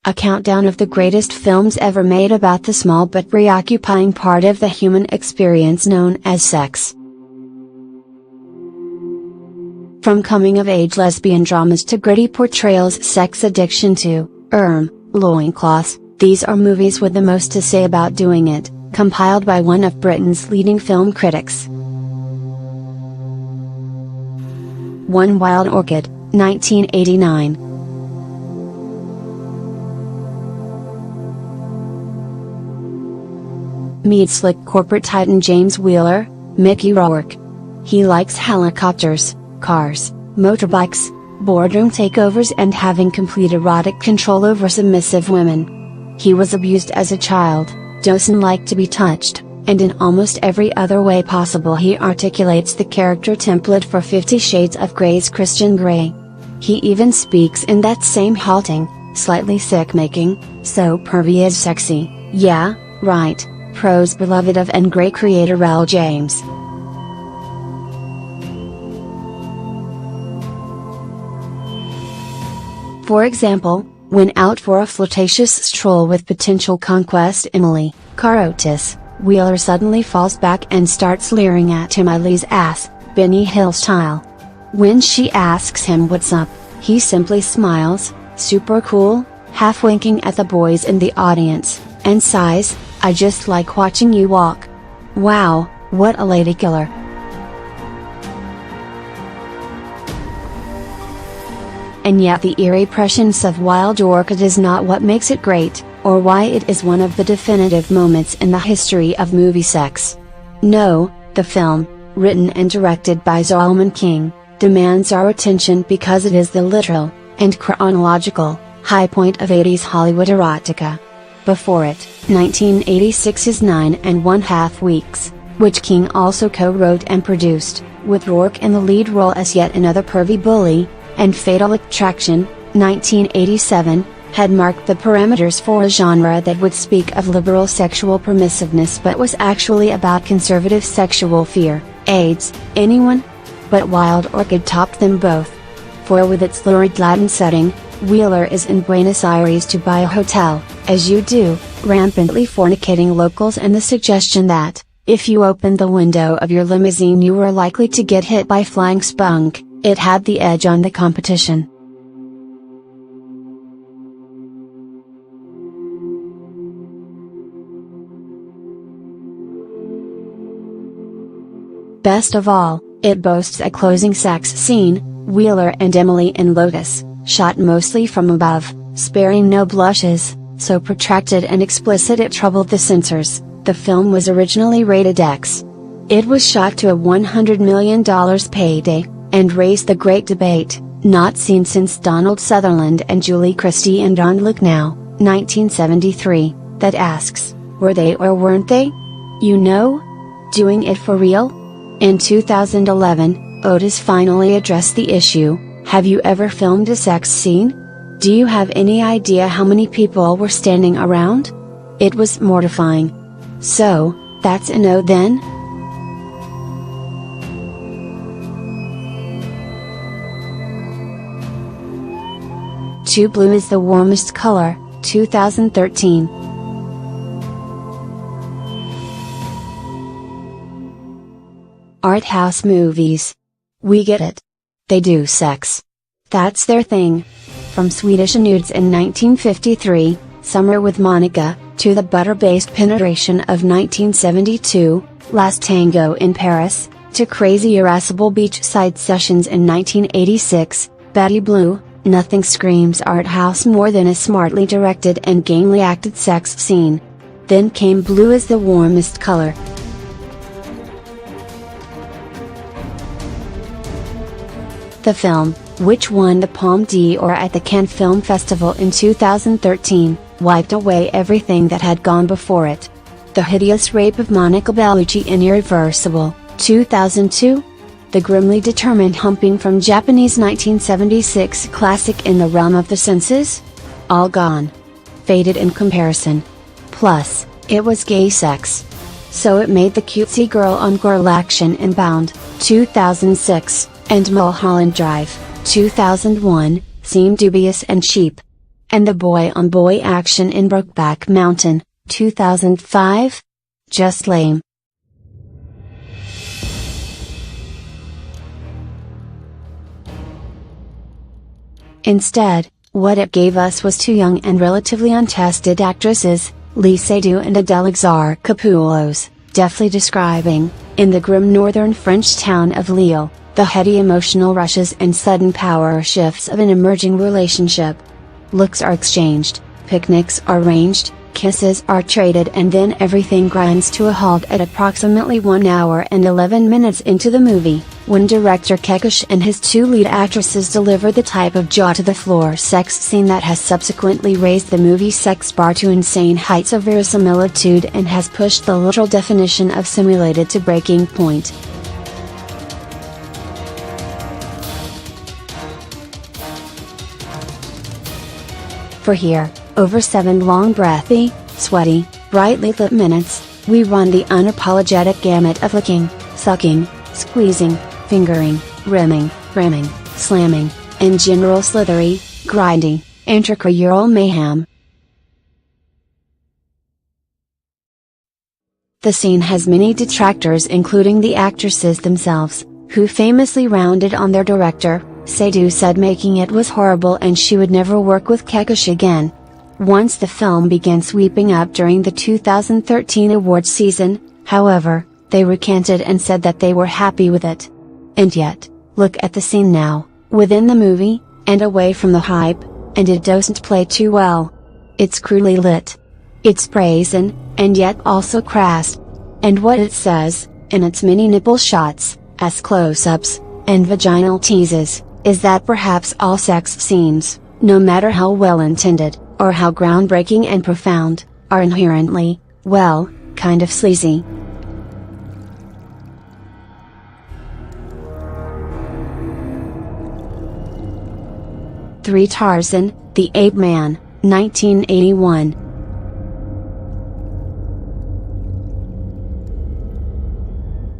a countdown of the greatest films ever made about the small but preoccupying part of the human experience known as sex. From coming-of-age lesbian dramas to gritty portrayals of sex addiction to, loincloths, these are movies with the most to say about doing it, compiled by one of Britain's leading film critics. One Wild Orchid, 1989. Meet slick corporate titan James Wheeler, Mickey Rourke. He likes helicopters, cars, motorbikes, boardroom takeovers and having complete erotic control over submissive women. He was abused as a child, doesn't like to be touched, and in almost every other way possible he articulates the character template for 50 Shades of Grey's Christian Grey. He even speaks in that same halting, slightly sick-making, so pervy is sexy, yeah, right, prose beloved of and Grey creator L. James. For example, when out for a flirtatious stroll with potential conquest Emily, Carotis, Wheeler suddenly falls back and starts leering at Emily's ass, Benny Hill style. When she asks him what's up, he simply smiles, super cool, half winking at the boys in the audience, and sighs, "I just like watching you walk." Wow, what a lady killer. And yet the eerie prescience of Wild Orchid is not what makes it great, or why it is one of the definitive moments in the history of movie sex. No, the film, written and directed by Zalman King, demands our attention because it is the literal, and chronological, high point of 80s Hollywood erotica. Before it, 1986's 9½ Weeks, which King also co-wrote and produced, with Rourke in the lead role as yet another pervy bully, and Fatal Attraction, 1987, had marked the parameters for a genre that would speak of liberal sexual permissiveness but was actually about conservative sexual fear. AIDS, anyone? But Wild Orchid topped them both. For with its lurid Latin setting, Wheeler is in Buenos Aires to buy a hotel, as you do, rampantly fornicating locals, and the suggestion that, if you opened the window of your limousine you were likely to get hit by flying spunk, it had the edge on the competition. Best of all, it boasts a closing sex scene, Wheeler and Emily in Lotus, shot mostly from above, sparing no blushes, so protracted and explicit it troubled the censors. The film was originally rated X. It was shot to a $100 million payday, and raised the great debate, not seen since Donald Sutherland and Julie Christie in Don't Look Now, 1973, that asks, were they or weren't they? You know? Doing it for real? In 2011, Otis finally addressed the issue, have you ever filmed a sex scene? Do you have any idea how many people were standing around? It was mortifying. So, that's a no then? Too Blue is the Warmest Color, 2013. Art house movies. We get it. They do sex. That's their thing. From Swedish nudes in 1953, Summer with Monica, to the butter-based penetration of 1972, Last Tango in Paris, to crazy irascible beachside sessions in 1986, Betty Blue, nothing screams art house more than a smartly directed and gamely acted sex scene. Then came Blue is the Warmest Color. The film, which won the Palme d'Or at the Cannes Film Festival in 2013, wiped away everything that had gone before it. The hideous rape of Monica Bellucci in Irreversible, 2002? The grimly determined humping from Japanese 1976 classic In the Realm of the Senses? All gone. Faded in comparison. Plus, it was gay sex. So it made the cutesy girl on Girl Action in Bound, 2006, and Mulholland Drive, 2001, seem dubious and cheap. And the boy-on-boy action in Brokeback Mountain, 2005? Just lame. Instead, what it gave us was two young and relatively untested actresses, Lee Seydoux and Adele Exarchopoulos, deftly describing, in the grim northern French town of Lille, the heady emotional rushes and sudden power shifts of an emerging relationship. Looks are exchanged, picnics are arranged, kisses are traded, and then everything grinds to a halt at approximately 1 hour and 11 minutes into the movie, when director Kekush and his two lead actresses deliver the type of jaw-to-the-floor sex scene that has subsequently raised the movie sex bar to insane heights of verisimilitude and has pushed the literal definition of simulated to breaking point. For here, over 7 long breathy, sweaty, brightly lit minutes, we run the unapologetic gamut of licking, sucking, squeezing, fingering, rimming, slamming, and general slithery, grindy, intracranial mayhem. The scene has many detractors, including the actresses themselves, who famously rounded on their director. Seydoux said making it was horrible and she would never work with Kekush again. Once the film began sweeping up during the 2013 awards season, however, they recanted and said that they were happy with it. And yet, look at the scene now, within the movie, and away from the hype, and it doesn't play too well. It's crudely lit. It's brazen, and yet also crass. And what it says, in its many nipple shots, as close-ups, and vaginal teases, is that perhaps all sex scenes, no matter how well intended, or how groundbreaking and profound, are inherently, well, kind of sleazy. Tarzan, the Apeman, 1981.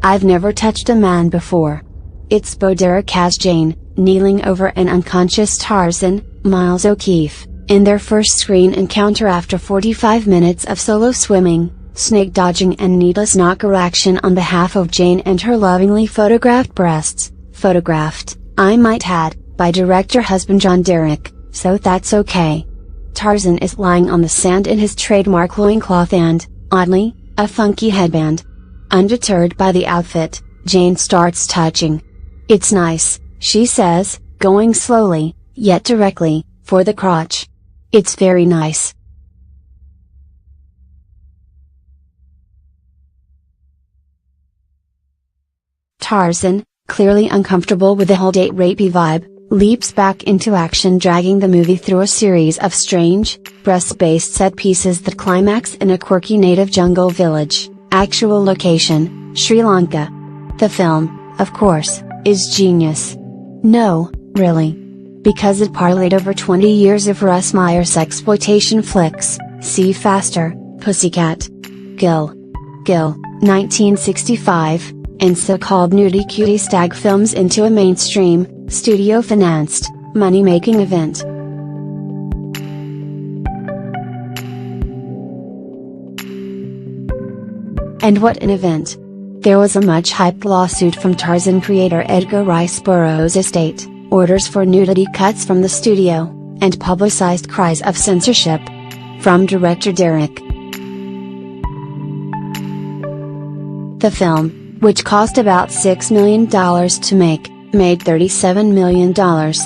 I've never touched a man before. It's Boderick as Jane, kneeling over an unconscious Tarzan, Miles O'Keefe, in their first screen encounter after 45 minutes of solo swimming, snake dodging and needless knocker action on behalf of Jane and her lovingly photographed breasts, photographed, I might add, by director husband John Derrick, so that's okay. Tarzan is lying on the sand in his trademark loincloth and, oddly, a funky headband. Undeterred by the outfit, Jane starts touching. It's nice, she says, going slowly, yet directly, for the crotch. It's very nice. Tarzan, clearly uncomfortable with the whole date rapey vibe, leaps back into action, dragging the movie through a series of strange, breast-based set pieces that climax in a quirky native jungle village, actual location, Sri Lanka. The film, of course, is genius. No, really. Because it parlayed over 20 years of Russ Meyer's sexploitation flicks, See Faster, Pussycat, Gil, 1965, and so-called nudie cutie stag films into a mainstream, studio-financed, money-making event. And what an event! There was a much-hyped lawsuit from Tarzan creator Edgar Rice Burroughs' estate, orders for nudity cuts from the studio, and publicized cries of censorship from director Derrick. The film, which cost about $6 million to make, made $37 million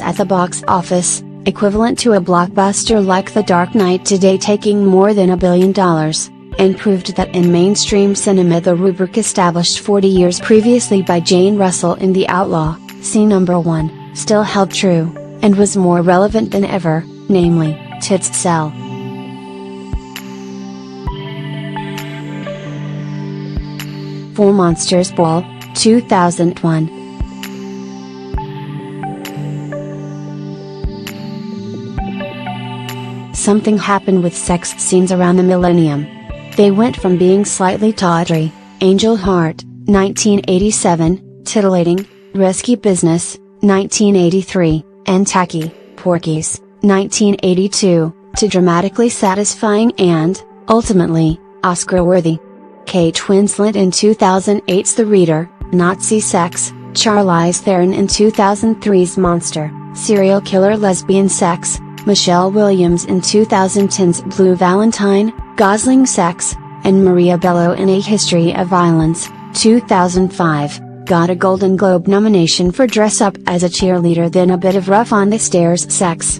at the box office, equivalent to a blockbuster like The Dark Knight today taking more than $1 billion, and proved that in mainstream cinema the rubric established 40 years previously by Jane Russell in The Outlaw, Scene No. 1, still held true, and was more relevant than ever, namely, tits sell. For Monsters Ball, 2001. Something happened with sex scenes around the millennium. They went from being slightly tawdry, Angel Heart, 1987, titillating, Risky Business, 1983, and tacky, Porky's, 1982, to dramatically satisfying and, ultimately, Oscar-worthy. Kate Winslet in 2008's The Reader, Nazi sex, Charlize Theron in 2003's Monster, serial killer lesbian sex, Michelle Williams in 2010's Blue Valentine, Gosling sex, and Maria Bello in A History of Violence, 2005, got a Golden Globe nomination for Dress Up as a Cheerleader, then a bit of rough on the stairs sex.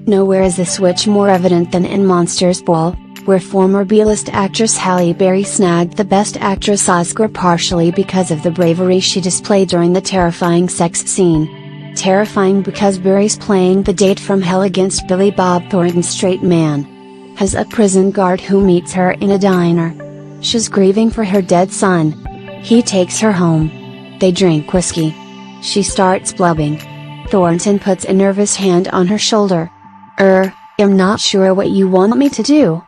Nowhere is the switch more evident than in Monsters Ball, where former B-list actress Halle Berry snagged the Best Actress Oscar partially because of the bravery she displayed during the terrifying sex scene. Terrifying because Berry's playing the date from hell against Billy Bob Thornton's straight man. Has a prison guard who meets her in a diner. She's grieving for her dead son. He takes her home. They drink whiskey. She starts blubbing. Thornton puts a nervous hand on her shoulder. I'm not sure what you want me to do,"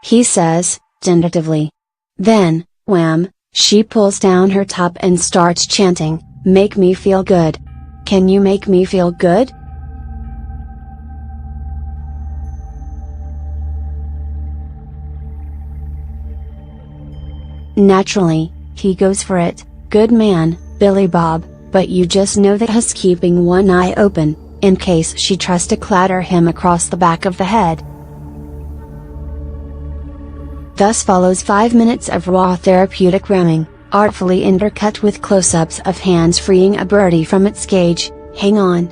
he says, tentatively. Then, wham, she pulls down her top and starts chanting, "Make me feel good. Can you make me feel good?" Naturally, he goes for it, "Good man, Billy Bob, but you just know that he's keeping one eye open, in case she tries to clatter him across the back of the head." Thus follows 5 minutes of raw therapeutic ramming, artfully intercut with close-ups of hands freeing a birdie from its cage. Hang on.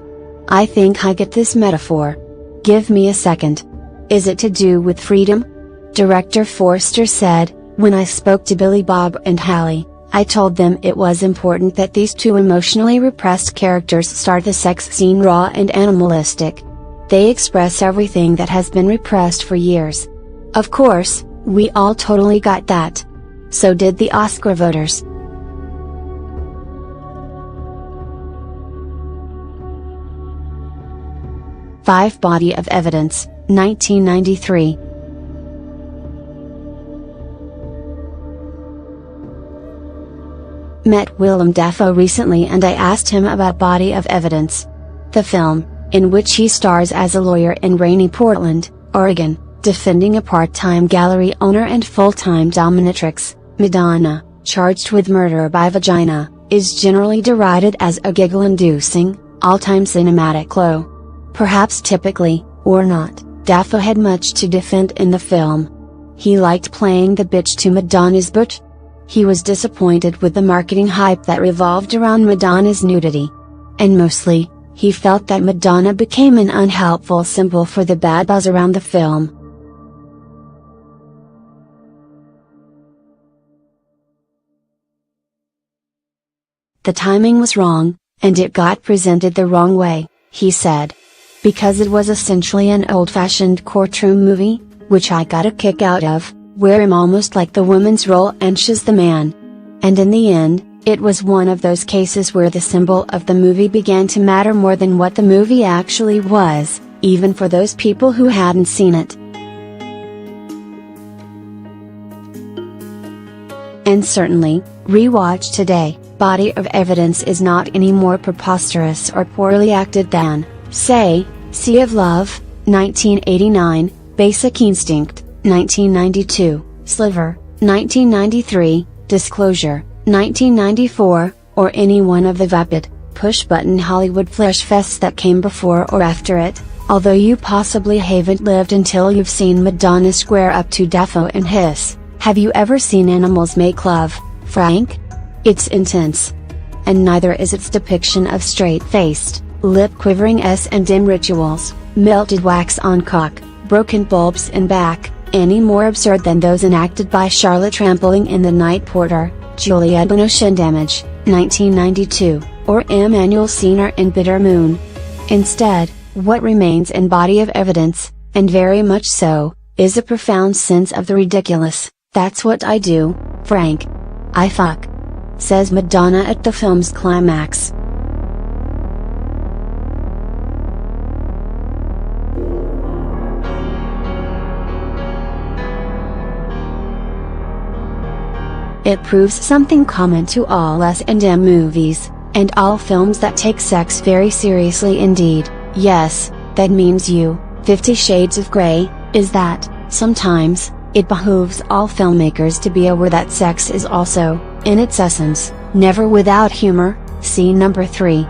I think I get this metaphor. Give me a second. Is it to do with freedom? Director Forster said, "When I spoke to Billy Bob and Halle, I told them it was important that these two emotionally repressed characters start the sex scene raw and animalistic. They express everything that has been repressed for years." Of course, we all totally got that. So did the Oscar voters. Five Body of Evidence, 1993. Met Willem Dafoe recently and I asked him about Body of Evidence. The film, in which he stars as a lawyer in rainy Portland, Oregon, defending a part-time gallery owner and full-time dominatrix, Madonna, charged with murder by vagina, is generally derided as a giggle-inducing, all-time cinematic low. Perhaps typically, or not, Dafoe had much to defend in the film. He liked playing the bitch to Madonna's butch. He was disappointed with the marketing hype that revolved around Madonna's nudity. And mostly, he felt that Madonna became an unhelpful symbol for the bad buzz around the film. The timing was wrong, and it got presented the wrong way, he said. Because it was essentially an old-fashioned courtroom movie, which I got a kick out of, where I'm almost like the woman's role and she's the man. And in the end, it was one of those cases where the symbol of the movie began to matter more than what the movie actually was, even for those people who hadn't seen it. And certainly, rewatched today, Body of Evidence is not any more preposterous or poorly acted than, say, Sea of Love, 1989, Basic Instinct, 1992, Sliver, 1993, Disclosure, 1994, or any one of the vapid, push-button Hollywood flesh fests that came before or after it, although you possibly haven't lived until you've seen Madonna square up to Dafoe and hiss, "Have you ever seen animals make love, Frank?" It's intense. And neither is its depiction of straight-faced, lip-quivering S&M rituals, melted wax on cock, broken bulbs in back, any more absurd than those enacted by Charlotte Trampling in The Night Porter, Juliette Binoche in Damage, 1992, or Emmanuel Senior in Bitter Moon. Instead, what remains in Body of Evidence, and very much so, is a profound sense of the ridiculous. "That's what I do, Frank. I fuck," says Madonna at the film's climax. It proves something common to all S&M movies, and all films that take sex very seriously indeed. Yes, that means you, 50 Shades of Grey, is that, sometimes, it behooves all filmmakers to be aware that sex is also, in its essence, never without humor. See number 3.